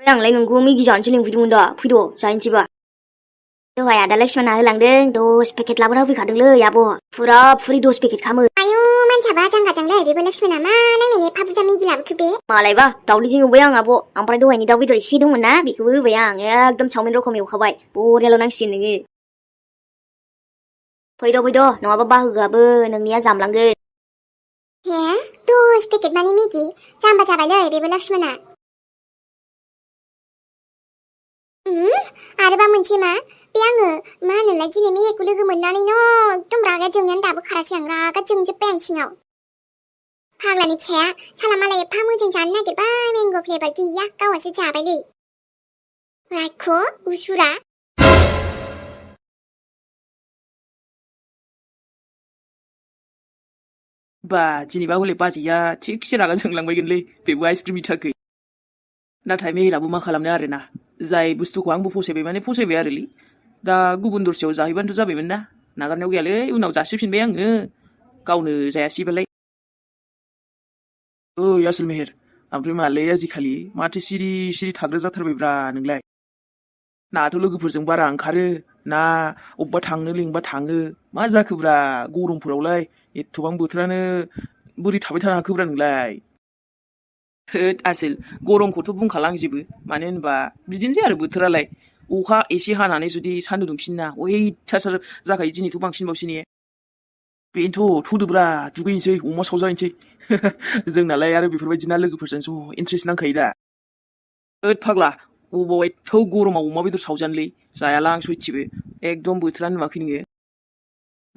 आंलाय नोंखौ मेगि जानोसो लिंफैदोंमोन दा फैद' जाहैनोसैबा दहाय आदा लक्ष्मणआ होलांदों 10 पेकेट लाबोना होफैखादोंलै आब' फुरा फुरि 10 पेकेट खामो आयु मानसियाबा जांगाजांलै बेबो लक्ष्मणआ मा नायनायनि एफा बुरजा मेगि लाबोखो बे मालायबा दावदैजों एवबाय आं आब' ओमफ्राय दहायनि दाउ बेदर एसे दंमोन ना बेखौबो होबाय आं एकदम चावमिन रखम एवखाबाय बरियाल' नांसिगोन नोङो फैद' नङाबा बाहोआबो नोंनिया जामलांगोन हे 10 पेकेट मानि मेगि जाम्बा जाबायलै बेबो लक्ष्मणआ आरोबा मोनसे मा बे आङो मा होनोलाय दिनै मेहेरखौ लोगो मोननानैनो एकदम रागा जोंनानै दाबो खारासै आं रागा जोंजोब्बाय आं सिङाव फाग्लानि फिसाया साला मालाय एफा मोजां जानो नागिरबाय मेंग' फ्लेभार गैया गावहासो जाबायलै रायख' उसुरा बा दिनैबा हले बाजैया थिगसे रागा जोंलांबायगोनलै बेबो आइसक्रिमनि थाखाय नाथाय मेहेराबो मा खालामनो आरोना जाय बुस्थुखौ आंबो फसायबाय माने फसायबाय आरोलै दा गुबुन दरसेयाव जाहैबानोथ' जाबायमोन ना नागारनायाव गैयालै उनाव जासिफिनबाय आङो गावनो जायासैबालाय ओइ आसोल मेहेर ओमफ्राय मालै आजिखालि माथो सिरि सिरि थाग्रा जाथारबायब्रा नोंलाय नाथ' लोगोफोरजों बारा ओंखारो ना अबेबा थांनो लिंबा थाङो मा जाखोब्रा गरमफोरावलाय एथबां बोथोरानो बोरै थाबाय थानो हाखोब्रा नोंलाय होद आसोल गरमखौथ' बुंखालांजोबो मानो होनबा बिदिनोसै आरो बोथोरालाय अखा एसे हानानै जुदि सान्दुं दुंफिनना अयथासार जाखायो दिनैथ' बांसिनबावसो ने बेनोथ' थौदोब्रा दुगैनोसै अमा सावजाहैनोसै जोंनालाय आरो बेफोरबायदिना लोगोफोरजों ज' इन्ट्रेस्ट नांखायो दा होद फाग्ला अबाव एथ' गरमाव अमा बेदर सावजानोलै जायालां सयथिबो एकदम बोथोरानो नुवाखै नोङो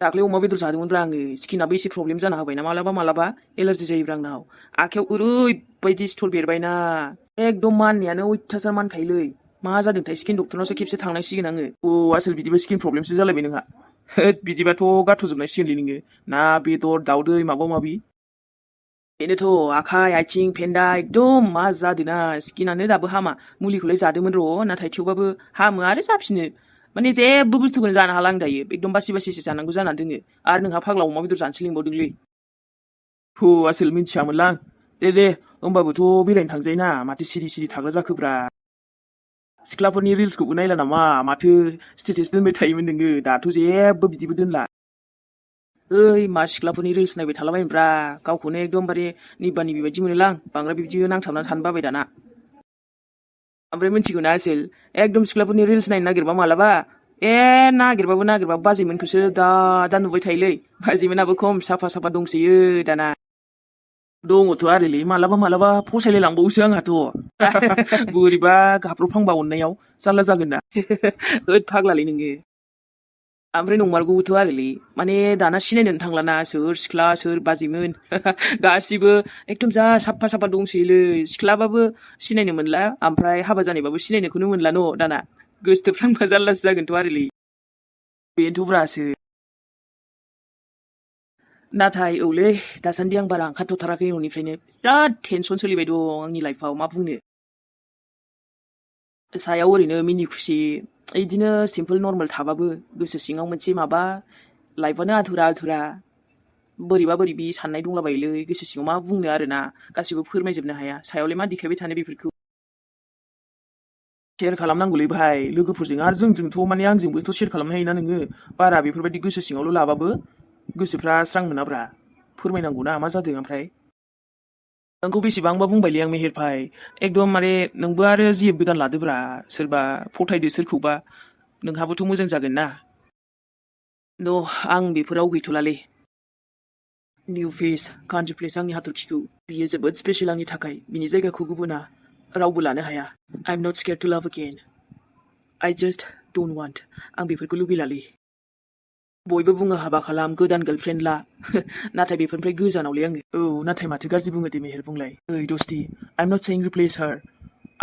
दाख्लै अमा बेदर जादोंमोनब्रा आङो स्किनाबो एसे प्रब्लेम जाना होबायना मालाबा एलार्जि जायोब्रा आंनाव आखायाव ओरैबायदि सिथर बेरबायना एकदम माननायानो अयथासार मानखायोलै मा जादोंथाय स्किन डक्टरनावसो खेबसे थांनांसिगोन आङो आसोल बिदिबा स्किन प्रब्लेमसो जालायबाय नोंहा होद बिदिबाथ' गारथ'जोबनांसिगोनलै नोङो ना बेदर दाउदै माबा माबि बेनोथ' आखाइ आथिं फेन्दा एकदम मा जादोंना स्किनानो दाबो हामा मुलिखौलाय जादोंमोन र' नाथाय थेवबाबो हामो आरो जाफिनो माने जेबो बुस्थुखौनो जानो हाला आं दायो एकदम बासिसो जानांगौ जानानै दोङो आरो नोंहा फाग्ला अमा बेदर जानोसो लिंबावदोंलै आसोल मिन्थियामोनलां दे होमबाबोथ' बेरायनो थांजायोना माथो सिरि सिरि थाग्रा जाखोब्रा सिख्लाफोरनि रिल्सखौबो नायला नामा माथो स्टेटास दोनबाय थायोमोन नोङो दाथ' जेबो बिदिबो दोनला ओइ मा सिख्लाफोरनि रिल्स नायबाय थालाबायनोब्रा गावखौनो एकदमबारे निब्बा निबि बायदि मोनोलां बांद्राय बिदि नांथाबनानै थानो बाबाय दाना ओमफ्राय मिथिगौना आसोल एकदम सिख्लाफोरनि रिल्स नायनो नागिरबा मालाबा नागिरबाबो बाजैमोनखौसो दा नुबाय थायोलै बाजैमोनाबो खम साफा दंसोयो दाना दङथ' आरोलै मालाबा फसायलायलांबावोसो आंहाथ' बोरैबा गाब्रफ्लांबा अननायाव जारला जागोन ना होद फाग्लालै नोङो ओमफ्राय नंमारगौबोथ' आरोलै माने दाना सिनायनोनो थांलाना सोर सिख्ला सोर बाजैमोन गासिबो एकदम जा साफा दंसैलै सिख्लाबाबो सिनायनो मोनला ओमफ्राय हाबा जानायबाबो सिनायनोखौनो मोनला न' दाना गोसोथोफ्लांबा जारलासो जागोनथ' आरोलै बेनोथ' ब्रासो नाथाय औलै दासान्दि आं बारा ओंखारथ'थाराखै न'निफ्रायनो बिराद टेनसन सोलिबाय दं आंनि लाइफआव मा बुंनो सायाव ओरैनो मिनि खुसि इदिनो सिम्पोल नर्मेल थाबाबो गोसो सिङाव मोनसे माबा लाइफआनो आधुरा बोरैबा बोरैबि साननाय दंलाबायोलै गोसो सिङाव मा बुंनो आरोना गासिबो फोरमायजोबनो हाया सायावलाय मा देखायबाय थानो बेफोरखौ शेयार खालामनांगौलै भाइ लोगोफोरजों आरो जोंजोंथ' माने आंजोंबोथ' शेयार खालामनो हायोना नोङो बारा बेफोरबायदि गोसो सिङावल' लाबाबो गोसोफ्रा स्रां मोनाब्रा फोरमायनांगौना मा जादों ओमफ्राय नोंखौ बेसेबांबा बुंबायलै आं मेहेर भाइ एकदम माने नोंबो आरो जिएफ गोदान लादोब्रा सोरबा फथायदो सोरखौबा नोंहाबोथ' मोजां जागोन ना आं बेफोराव गैथ'लालै निउ फेस कान्ट्रि प्लेस आंनि हाथरखिखौ बियो जोबोद स्पेशल आंनि थाखाय बिनि जायगाखौ गुबुना रावबो लानो हाया आइ एम नट स्केयार्ड टु लाभ again I just don't want आं बेफोरखौ लुगैलालै बयबो बुङो हाबा खालाम गोदान गार्लफ्रेन्ड ला नाथाय बेफोरनिफ्राय गोजानावलै आङो नाथाय माथो गाज्रि बुङो दे मेहेर बुंलाय ओइ दस्ति आइ एम नट सेइं रिप्लेस हार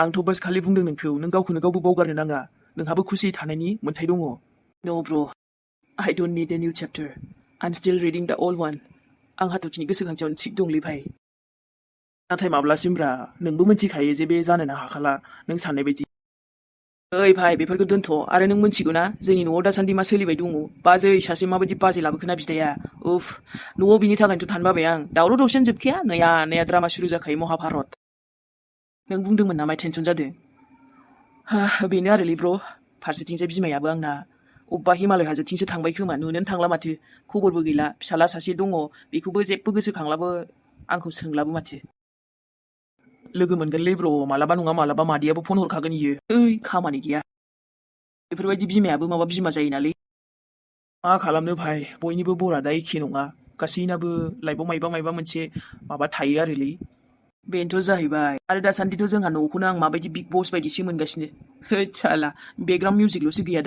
आंथ' बास खालि बुंदों नोंखौ नों गावखौनो गावबो बावगारनो नाङा नोंहाबो खुसियै थानायनि मोन्थाय दङ no bro' I don't need a new chapter I am still reading the old one आं हाथरखिनि गोसोखांथियावनो थिग दंलै भाइ नाथाय माब्लासिमब्रा नोंबो मिथिखायो जे बे जानोनो हाखाला नों साननाय बायदि ओइ भाइ बेफोरखौ दोनथ' आरो नों मिथिगौ ना जोंनि न'आव दासान्दि मा सोलिबाय दङ बाजै सासे माबायदि बाजै लाबोखोना बिदाया उफ न'आव बिनि थाखायनोथ' थानो बाबाय आं दावराव दावसियानो जोबखाया नैया द्रामा सुरु जाखायो महाभारत नों बुंदोंमोन नामा टेनसन जादों बेनो आरोलै ब्र' फारसेथिंजाय बिमायाबो आंना अबेबा हिमालय हाजोथिंसो थांबाय खोमा नुनोनो थांला माथो खबरबो गैला फिसाला सासे दङ बेखौबो जेबो गोसोखांलाबो आंखौ सोंलाबो माथो लोगो मोनगोनलै ब्र' मालाबा नङा मालाबा मादैयाबो फन हरखागोन इयो खामानि गैया बेफोरबायदि बिमायाबो माबा बिमा जायो नालै मा खालामनो भाइ बयनिबो बरादा एखे नङा गासैनाबो लाइफआव मायबा मोनसे माबा थायो आरोलै बेनोथ' जाहैबाय आरो दासान्दिथ' जोंहा न'खौनो आं माबायदि बिग बस बायदिसो मोनगासिनो साला बेकग्राउन्ड मिउजिकल'सो गैया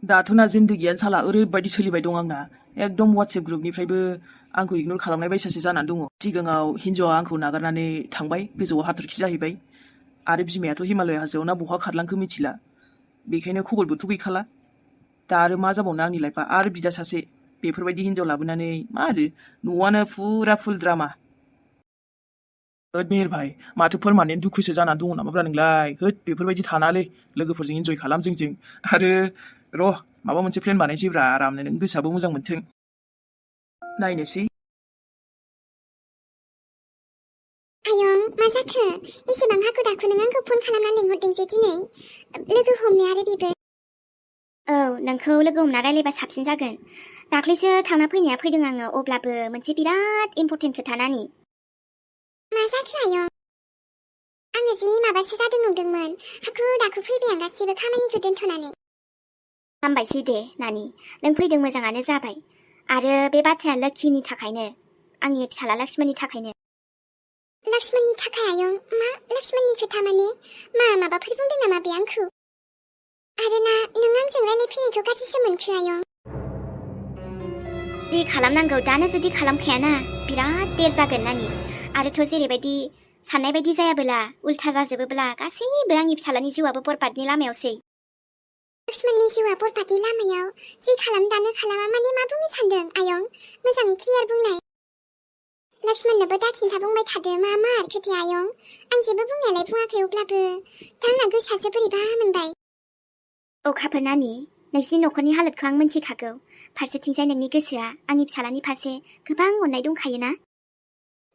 दाथ' ना जिन्दगियानो साला ओरैबायदि सोलिबाय दं आंना एकदम वाट्सएप ग्रुपनिफ्रायबो आंखौ इगनर खालामनाय बायसासो जानानै दङ सिगाङाव हिन्जावा आंखौ नागारनानै थांबाय गोजौआव हाथरखि जाहैबाय आरो बिमायाथ' हिमालय हाजोआव ना बहा खारलांखो मिथिला बेखायनो खबरबोथ' गैखाला दा आरो मा जाबावनो आंनि लाइफआ आरो बिदा सासे बेफोरबायदि हिन्जाव लाबोनानै मा आरो न'आनो फुरा फुल ड्रामा मेहेर भाइ माथो पारमानेन्ट दुखुसो जानानै दङ नामाब्रा नोंलाय बेफोरबायदि थानालै लोगोफोरजों इन्जय खालाम जोंजों आरो र' माबा मोनसे प्लेन बानायसैब्रा आरामनो नों गोसोआबो मोजां मोनथों नायनोसै आयं मा जाखो एसेबां हाखु दाखु नों आंखौ फन खालामना लिंहरदोंसै दिनै लोगो हमनो आरो बेबो औ नोंखौ लोगो हमना रायलायबा साबसिन जागोन दाख्लैसो थांना फैनाया फैदों आङो अब्लाबो मोनसे बिराद इम्परटेन्ट खोथा नानि मा जाखो आयं आङो जि माबासो जादों नंदोंमोन हाखु दाखु फैबाय आं गासैबो खामानिखौ दोनथ'नानै हामबायसै दे नानि नों फैदों मोजाङानो जाबाय आरो बे बाथ्राया लोक्षिनि थाखायनो आंनि फिसाला लक्ष्मणनि थाखायनो लक्ष्मणनि थाखाय आयं मा लक्ष्मणनि खोथा माने माबाफोर बुंदों नामा बे आंखौ आरो ना नों आंजों रायलायफैनायखौ गाज्रिसो मोनखो आयं जि खालामनांगौ दानो जुदि खालामखायाना बिराद देर जागोन नानि आरोथ' जेरैबायदि साननाय बायदि जायाबोला उल्था जाजोबोब्ला गासैबो आंनि फिसालानि जिउआबो बरबादनि लामायावसै लक्ष्मणनि जिउआ बरबादनि लामायाव जि दानो खालामा माने मा बुंनो सानदों आयं मोजाङै क्लियार बुंलाय लक्ष्मणनोबो दाखिन्था बुंबाय थादो मा खोथाया आयं आं जेबो बुंनायालाय बुङाखै अब्लाबो दा आंना गोसोआसो बोरैबा मोनबाय अखाफोर नानि नोंसिनि न'खरनि हालोदखौ आं मिन्थिखागौ फारसेथिंजाय नोंनि गोसोआ आंनि फिसालानि फारसे गोबां अननाय दंखायोना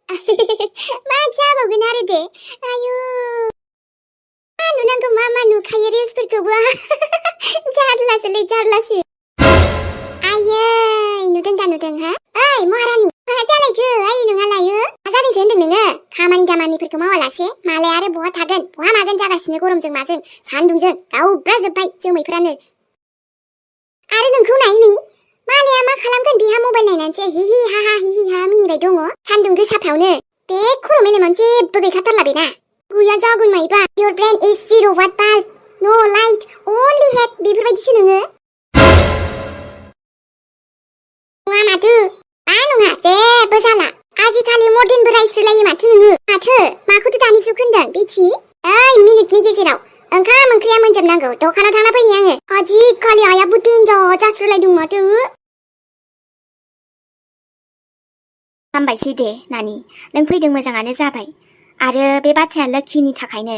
मा जाबावगोन आरो दे आयु मा नुनांगौ मा नुखायो रिल्सफोरखौबो जारलासोलै जारलासो आयै नुदों हा ओइ महारानि मा जालायखो आयै नोंहालायो मा जादोंसो होनदों नोङो खामानि दामानिफोरखौ मावालासे मालाय आरो बहा थागोन बहा मागोन जागासिनो गरमजों माजों सान्दुंजों गावब्राजोब्बाय जोमैफ्रानो आरो नोंखौ नाय मालाया मा खालामगोन बिहा मबाइल नायनानैसो हि हा मिनिबाय दङ सान्दुं गोसाफ्रावनो बे खर' मेलेमावनो जेबो गैखाथारला बेना गैया जागोन माइबा your brain is 0 watt bulb no light only head बेफोरबायदिसो नोङो नङा माथो नङा जेबो जाला आजिखालि मर्देनबो रायस्रोलायो माथो नोङो माखौथो दानि जुग होनदों बिथि ओइ मिनिटनि गेजेराव ओंखाम ओंख्रिया मोनजोबनांगौ दखानाव थांना फैनि आङो आजिखालि आयाबो डेन्जार जास्रोलायदों माथो हामबायसै दे नानि नों फैदों मोजाङानो जाबाय आरो बे बाथ्राया लोक्षिनि थाखायनो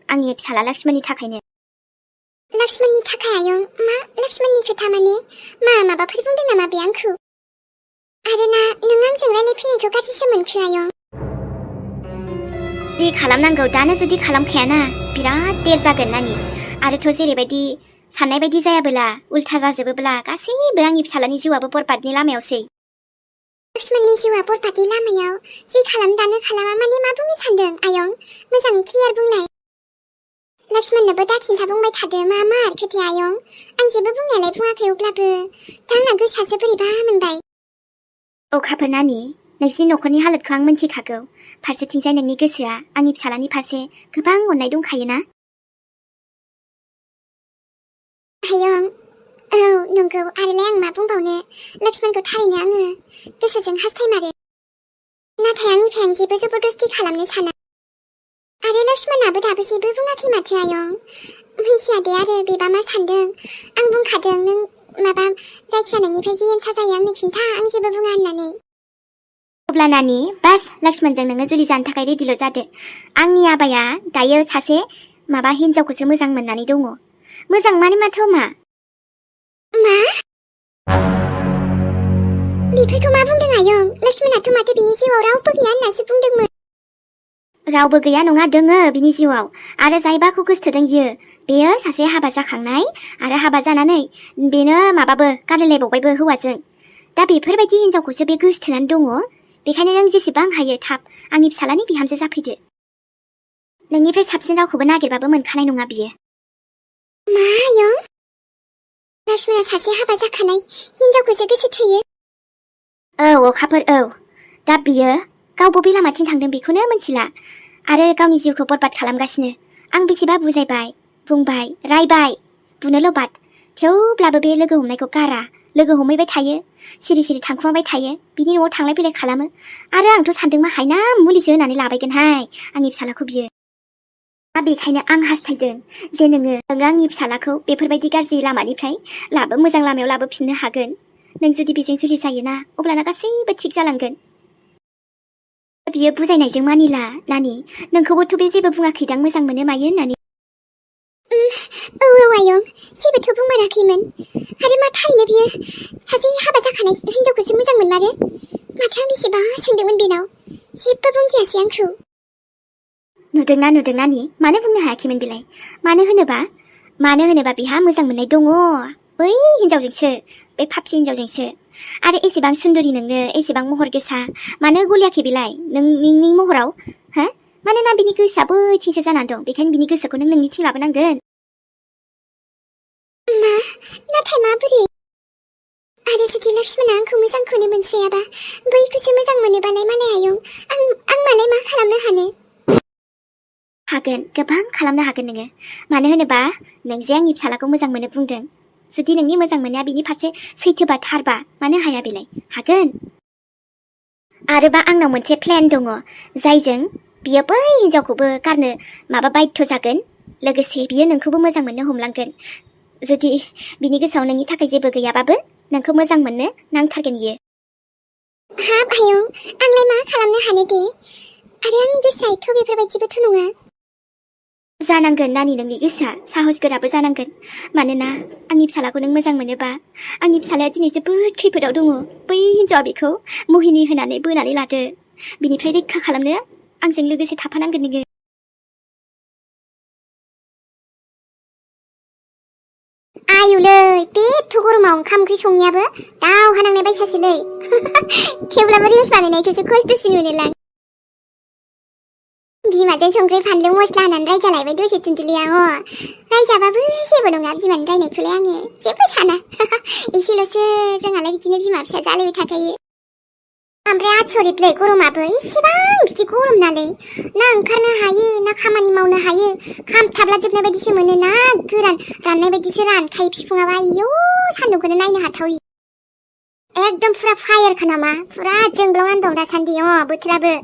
आंनि फिसाला लक्ष्मणनि थाखायनो लक्ष्मणनि थाखाय आयं मा लक्ष्मणनि खोथा माने माबाफोर बुंदों नामा बे आंखौ आरो ना नों आंजों रायलायफैनायखौ गाज्रिसो मोनखो आयं जि खालामनांगौ दानो जुदि खालामखायाना बिराद देर जागोन नानि आरोथ' जेरैबायदि साननाय बायदि जायाबोला उल्था जाजोबोब्ला गासैबो आंनि फिसालानि जिउआबो बरबादनि लामायावसै लक्ष्मणनि जिउआ बरबादनि लामायाव जि दानो खालामा माने मा बुंनो सानदों आयं मोजाङै क्लियार बुंलाय लक्ष्मणनोबो दाखिन्था बुंबाय थादो मा खोथाया आयं आं जेबो बुंनायालाय बुङाखै अब्लाबो दा आंना गोसोआसो बोरैबा मोनबाय अखाफोर नानि नोंसिनि न'खरनि हालोदखौ आं मिन्थिखागौ फारसेथिंजाय नोंनि गोसोआ आंनि फिसालानि फारसे गोबां अननाय दंखायोना आयं औ नंगौ आरोलाय आं मा बुंबावनो लक्ष्मणखौ थारैनो आङो गोसोजों हास्थायमारो नाथाय आंनिफ्राय आं जेबो जबरदस्ति खालामनो साना आरो लक्ष्मणाबो दाबो जेबो बुङाखै माथो आयं मिन्थिया दे आरो बेबा मा सानदों आं बुंखादों नों माबा जायखिया नोंनिफ्राय जि एन्सार जायो आंनो खिन्था आं जेबो बुङा होननानै अब्ला नानि बास लक्ष्मणजों नोङो जुलि जानो थाखाय रेडिल' जादो आंनि आबाया दायो सासे माबा हिन्जावखौसो मोजां मोननानै दङ मोजां माने माथो मा बेफोरखौ मा बुंदों आयं लक्ष्मणाथ' माथो बिनि जिउआव रावबो गैया होननासो बुंदोंमोन रावबो गैया नङा दोङो बिनि जिउआव आरो जायबाखौ गोसथोदों इयो बेयो सासे हाबा जाखांनाय आरो हाबा जानानै बेनो माबाबो गारलायलायबावबायबो हौवाजों दा बेफोरबायदि हिनजावखौसो बे गोसथोनानै दङ बेखायनो नों जेसेबां हायो थाब आंनि फिसालानि बिहामजो जाफैदो नोंनिफ्राय साबसिन रावखौबो नागिरबाबो मोनखानाय नङा बियो मा आयं लक्ष्मणा सासे हाबा जाखानाय हिनजावखौसो गोसो थोयो औ अखाफोर औ दा बियो गाव बबे लामाथिं थांदों बेखौनो मिथिला आरो गावनि जिउखौ बरबाद खालामगासिनो आं बेसेबा बुजायबाय बुंबाय रायबाय बुनोल' बाद थेवब्लाबो बे लोगो हमनायखौ गारा लोगो हमहैबाय थायो सिरि सिरि थांखुमाबाय थायो बिनि न'आव थांलाय फैलाय खालामो आरो आंथ' सानदोंमा हायना मुलिसो होनानै लाबायगोनहाय आंनि फिसालाखौ बियो दा बेखायनो आं हास्थायदों जे नोङो आंनि फिसालाखौ बेफोरबायदि गाज्रि लामानिफ्राय मोजां लामायाव लाबोफिननो हागोन नों जुदि बेजों जुलि जायोना अब्लाना गासैबो थिग जालांगोन बियो बुजायनायजों मानिला नानि नोंखौबोथ' बे जेबो बुङाखैदां मोजां मोनो मायो होननानै औ आयं जेबोथ' बुंमाराखैमोन आरो मा थारैनो बियो सासे हाबा जाखानाय हिनजावखौसो मोजां मोनमारो माथो आं बेसेबां सोंदोंमोन बेनाव जेबो बुंजायासै आंखौ नुदोंना नानि मानो बुंनो हायाखैमोन बेलाय मानो होनोबा बिहा मोजां मोननाय दङ बै हिनजावजोंसो बे फाफि हिनजावजोंसो आरो एसेबां सुन्दुरि नोंनो एसेबां महर गोसा मानो गलियाखै बेलाय नोंनि महराव हो मानोना बिनि गोसोआ बैथिंसो जानानै दं बेखायनो बिनि गोसोखौ नों नोंनिथिं लाबोनांगोन नाथाय माबोरै आरो जुदि लक्ष्मणा आंखौ मोजांखौनो मोनस्रायाबा बैखौसो मोजां मोनोबालाय मालाय आयं आं मालाय मा खालामनो हागोन गोबां खालामनो हागोन नोङो मानो होनोबा नों जे आंनि फिसालाखौ मोजां मोनो बुंदों जुदि नोंनि मोजां मोननाया बिनि फारसे सैथोबा थारबा मानो हाया बेलाय हागोन आरोबा आंनाव मोनसे प्लेन दङ जायजों बियो बै हिनजावखौबो गारनो बाध्य जागोन लोगोसे बियो नोंखौबो मोजां मोननो हमलांगोन जुदि बिनि गोसोआव नोंनि थाखाय जेबो गैयाबाबो नोंखौ मोजां मोननो नांथारगोन इयो हाब आयं आंलाय मा खालामनो हानो दे आरो आंनि गोसोआ एथ' बेफोरबायदिबोथ' नङा जानांगोन नानि नोंनि गोसोआ साहस गोराबो जानांगोन मानोना आंनि फिसालाखौ नों मोजां मोनोबा आंनि फिसालाया दिनै जोबोद खैफोदाव दङ बै हिनजावा बेखौ मोहिनी होनानै बोनानै लादो बिनिफ्राय रैखा खालामनो आंजों लोगोसे थाफानांगोन नोङो आयुलै बे एथ' गरमाव ओंखाम ओंख्रि संनायाबो दावहा नांनाय बायसासोलै थेवब्लाबो रिल्स बानायनायखौसो खस्थ'सिन मोनोलां बिमाजों संख्रि फानलु मस्ला होनानै रायजालायबाय दसे थुनथुलिया रायजाबाबो जेबो नङा बिमानि रायनायखौलाय आङो जेबो साना एसेल'सो जोंहालाय बिदिनो बिमा फिसा जालायबाय थाखायो ओमफ्राय आसरितलै गरमाबो इसेबां बिदि गरम नालै ना ओंखारनो हायो ना खामानि मावनो हायो खामथाबलाजोबनाय बायदिसो मोनो ना गोरान राननाय बायदिसो रानखायो बिफाङाबो आयौ सान्दुंखौनो नायनो हाथावि एकदम फुरा फायारखा नामा फुरा जोंब्लावनानै दं दासान्दि बोथोराबो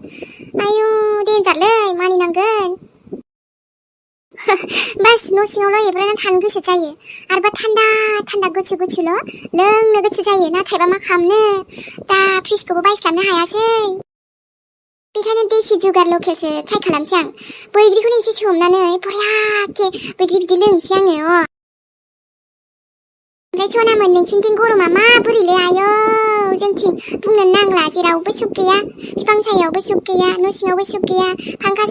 आयु देन्जारलै मानिनांगोन बास न' सिङावल' एब्रायनानै थानो गोसो जायो आरोबा थान्दा गुसुल' लोंनो गोसो जायो नाथायबा मा खालामनो दा फ्रिजखौबो बायस्लाबनो हायासै बेखायनो देसि जुगार लकेलसो ट्राइ खालामसै आं बैग्रिखौनो एसे सोमनानै बरियाके बैग्रि बिदै लोंसै आङो ओमफ्राय सनामोन नोंसिनिथिं गरमा माबोरैलै आयौ जोंथिं बुंनो नांला जेरावबो सुख गैया बिफां सायावबो सुख गैया न' सिङावबो सुख गैया फांखा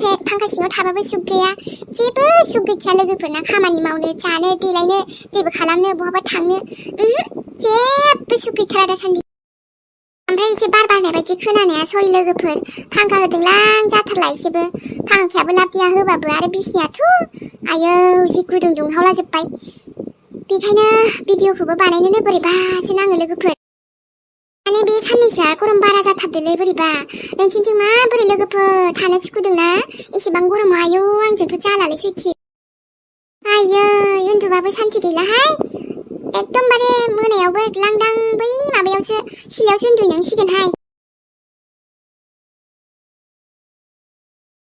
सिङाव थाबाबो सुख गैया जेबो सुख गैखाया लोगोफोरना खामानि मावनो जानो देलायनो जेबो खालामनो बहाबा थांनो जेबो सुख गैथारा दासान्दि ओमफ्राय एसे बार बारनाय बायदि खोनानाया सरि लोगोफोर फांखा होदोंलां जाथारला एसेबो फांखायाबो लाब गैया होबाबो आरो बिसनायाथ' आयौ जि गुदुं दुंहावलाजोब्बाय बेखायनो भिडिअखौबो बानायनोनो बोरैबासो नाङो लोगोफोर माने बे साननैसोआ गरम बारा जाथारदोलै बोरैबा नोंसिनिथिं माबोरै लोगोफोर थानो सुखुदोंना एसेबां गरमाव आयौ आंजोंथ' जालालै सैथि आयै उन्दुबाबो सान्थि गैलाहाय एकदमबारे मोनायावबो लांदां बै माबायावसो सिलायावसो उन्दुहैनांसिगोनहाय